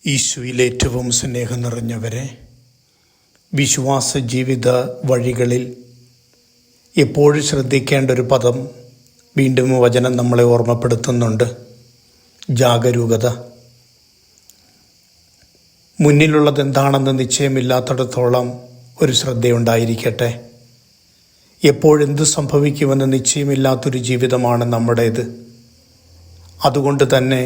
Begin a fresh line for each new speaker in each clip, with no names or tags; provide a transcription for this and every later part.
ഈശോയിൽ ഏറ്റവും സ്നേഹം നിറഞ്ഞവരെ, വിശ്വാസ ജീവിത വഴികളിൽ എപ്പോഴും ശ്രദ്ധിക്കേണ്ട ഒരു പദം വീണ്ടും വചനം നമ്മളെ ഓർമ്മപ്പെടുത്തുന്നുണ്ട്. ജാഗരൂകത. മുന്നിലുള്ളത് എന്താണെന്ന് നിശ്ചയമില്ലാത്തിടത്തോളം ഒരു ശ്രദ്ധയുണ്ടായിരിക്കട്ടെ. എപ്പോഴെന്ത് സംഭവിക്കുമെന്ന് നിശ്ചയമില്ലാത്തൊരു ജീവിതമാണ് നമ്മുടേത്. അതുകൊണ്ട് തന്നെ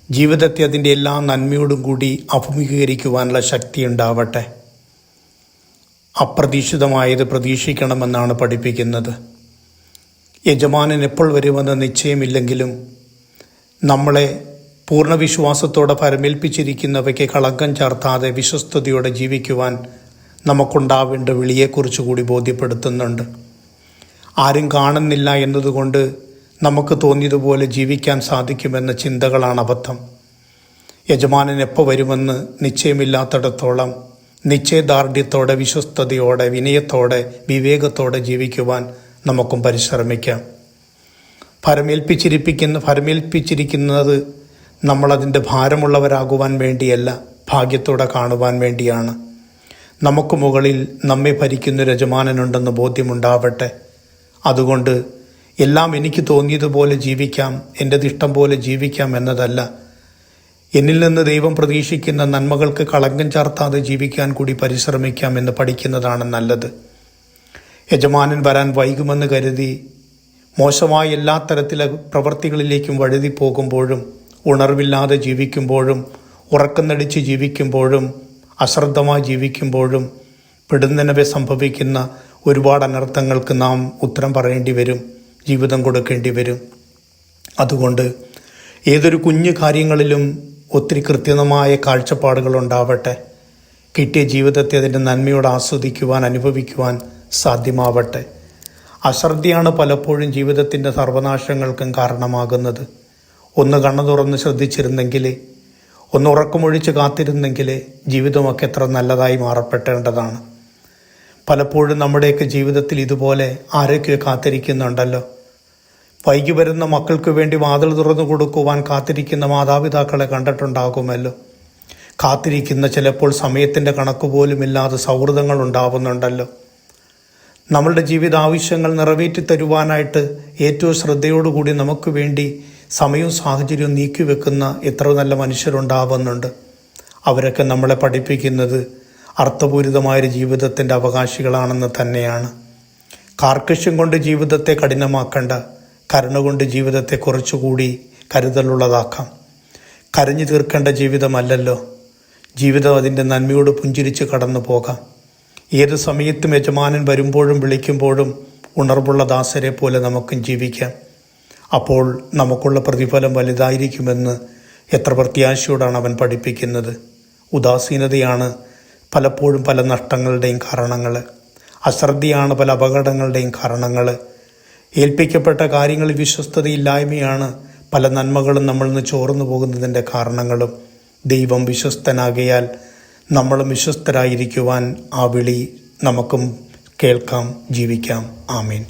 ജീവിതത്തെ അതിൻ്റെ എല്ലാ നന്മയോടും കൂടി അഭിമുഖീകരിക്കുവാനുള്ള ശക്തി ഉണ്ടാവട്ടെ. അപ്രതീക്ഷിതമായത് പ്രതീക്ഷിക്കണമെന്നാണ് പഠിപ്പിക്കുന്നത്. യജമാനൻ എപ്പോൾ വരുമെന്ന് നിശ്ചയമില്ലെങ്കിലും നമ്മളെ പൂർണ്ണ വിശ്വാസത്തോടെ പരമേൽപ്പിച്ചിരിക്കുന്നവയ്ക്ക് കളങ്കം ചേർത്താതെ വിശ്വസ്തയോടെ ജീവിക്കുവാൻ നമുക്കുണ്ടാവേണ്ട വിളിയെക്കുറിച്ച് കൂടി ബോധ്യപ്പെടുത്തുന്നുണ്ട്. ആരും കാണുന്നില്ല എന്നതുകൊണ്ട് നമുക്ക് തോന്നിയതുപോലെ ജീവിക്കാൻ സാധിക്കുമെന്ന ചിന്തകളാണ് അബദ്ധം. യജമാനൻ എപ്പോൾ വരുമെന്ന് നിശ്ചയമില്ലാത്തിടത്തോളം നിശ്ചയദാർഢ്യത്തോടെ, വിശ്വസ്തയോടെ, വിനയത്തോടെ, വിവേകത്തോടെ ജീവിക്കുവാൻ നമുക്കും പരിശ്രമിക്കാം. ഫലമേൽപ്പിച്ചിരിക്കുന്നത് നമ്മളതിൻ്റെ ഭാരമുള്ളവരാകുവാൻ വേണ്ടിയല്ല, ഭാഗ്യത്തോടെ കാണുവാൻ വേണ്ടിയാണ്. നമുക്ക് മുകളിൽ നമ്മെ ഭരിക്കുന്നൊരു യജമാനനുണ്ടെന്ന് ബോധ്യമുണ്ടാവട്ടെ. അതുകൊണ്ട് എല്ലാം എനിക്ക് തോന്നിയതുപോലെ ജീവിക്കാം, എൻ്റെ ഇഷ്ടം പോലെ ജീവിക്കാം എന്നതല്ല, എന്നിൽ നിന്ന് ദൈവം പ്രതീക്ഷിക്കുന്ന നന്മകൾക്ക് കളങ്കം ചേർത്താതെ ജീവിക്കാൻ കൂടി പരിശ്രമിക്കാം എന്ന് പഠിക്കുന്നതാണ് നല്ലത്. യജമാനൻ വരാൻ വൈകുമെന്ന് കരുതി മോശമായ എല്ലാ തരത്തിലെ പ്രവൃത്തികളിലേക്കും വഴുതി പോകുമ്പോഴും, ഉണർവില്ലാതെ ജീവിക്കുമ്പോഴും, ഉറക്കന്നടിച്ച് ജീവിക്കുമ്പോഴും, അശ്രദ്ധമായി ജീവിക്കുമ്പോഴും പെടുന്നനവെ സംഭവിക്കുന്ന ഒരുപാട് അനർത്ഥങ്ങൾക്ക് നാം ഉത്തരം പറയേണ്ടി വരും, ജീവിതം കൊടുക്കേണ്ടി വരും. അതുകൊണ്ട് ഏതൊരു കുഞ്ഞു കാര്യങ്ങളിലും ഒത്തിരി കൃത്യമായ കാഴ്ചപ്പാടുകളുണ്ടാവട്ടെ. കിട്ടിയ ജീവിതത്തെ അതിൻ്റെ നന്മയോടെ ആസ്വദിക്കുവാൻ, അനുഭവിക്കുവാൻ സാധ്യമാവട്ടെ. അശ്രദ്ധയാണ് പലപ്പോഴും ജീവിതത്തിൻ്റെ സർവനാശങ്ങൾക്കും കാരണമാകുന്നത്. ഒന്ന് കണ്ണു തുറന്ന് ശ്രദ്ധിച്ചിരുന്നെങ്കിൽ, ഒന്ന് ഉറക്കമൊഴിച്ച് കാത്തിരുന്നെങ്കിൽ ജീവിതമൊക്കെ എത്ര നല്ലതായി മാറപ്പെട്ടേണ്ടതാണ്. പലപ്പോഴും നമ്മുടെയൊക്കെ ജീവിതത്തിൽ ഇതുപോലെ ആരൊക്കെയോ കാത്തിരിക്കുന്നുണ്ടല്ലോ. വൈകി വരുന്ന മക്കൾക്ക് വേണ്ടി വാതിൽ തുറന്നു കൊടുക്കുവാൻ കാത്തിരിക്കുന്ന മാതാപിതാക്കളെ കണ്ടിട്ടുണ്ടാകുമല്ലോ. കാത്തിരിക്കുന്ന ചിലപ്പോൾ സമയത്തിൻ്റെ കണക്ക് പോലുമില്ലാതെ സൗഹൃദങ്ങൾ ഉണ്ടാവുന്നുണ്ടല്ലോ. നമ്മളുടെ ജീവിത ആവശ്യങ്ങൾ നിറവേറ്റി തരുവാനായിട്ട് ഏറ്റവും ശ്രദ്ധയോടുകൂടി നമുക്ക് വേണ്ടി സമയവും സാഹചര്യവും നീക്കിവെക്കുന്ന എത്ര നല്ല മനുഷ്യരുണ്ടാവുന്നുണ്ട്. അവരൊക്കെ നമ്മളെ പഠിപ്പിക്കുന്നത് അർത്ഥപൂരിതമായൊരു ജീവിതത്തിൻ്റെ അവകാശികളാണെന്ന് തന്നെയാണ്. കാർക്കശ്യം കൊണ്ട് ജീവിതത്തെ കഠിനമാക്കണ്ട, കരുണ കൊണ്ട് ജീവിതത്തെ കുറച്ചുകൂടി കരുതലുള്ളതാക്കാം. കരഞ്ഞു തീർക്കേണ്ട ജീവിതമല്ലല്ലോ ജീവിതം. അതിൻ്റെ നന്മയോട് പുഞ്ചിരിച്ച് കടന്നു പോകാം. ഏത് സമയത്തും യജമാനൻ വരുമ്പോഴും വിളിക്കുമ്പോഴും ഉണർവുള്ള ദാസരെ പോലെ നമുക്കും ജീവിക്കാം. അപ്പോൾ നമുക്കുള്ള പ്രതിഫലം വലുതായിരിക്കുമെന്ന് എത്ര പ്രത്യാശയോടാണ് അവൻ പഠിപ്പിക്കുന്നത്. ഉദാസീനതയാണ് പലപ്പോഴും പല നഷ്ടങ്ങളുടെയും കാരണങ്ങൾ. അശ്രദ്ധയാണ് പല അപകടങ്ങളുടെയും കാരണങ്ങൾ. ഏൽപ്പിക്കപ്പെട്ട കാര്യങ്ങളിൽ വിശ്വസ്തതയില്ലായ്മയാണ് പല നന്മകളും നമ്മളിൽ നിന്ന് ചോർന്നു പോകുന്നതിൻ്റെ കാരണങ്ങളും. ദൈവം വിശ്വസ്തനാകയാൽ നമ്മളും വിശ്വസ്തരായിരിക്കുവാൻ ആ വിളി നമുക്കും കേൾക്കാം, ജീവിക്കാം. ആമേൻ.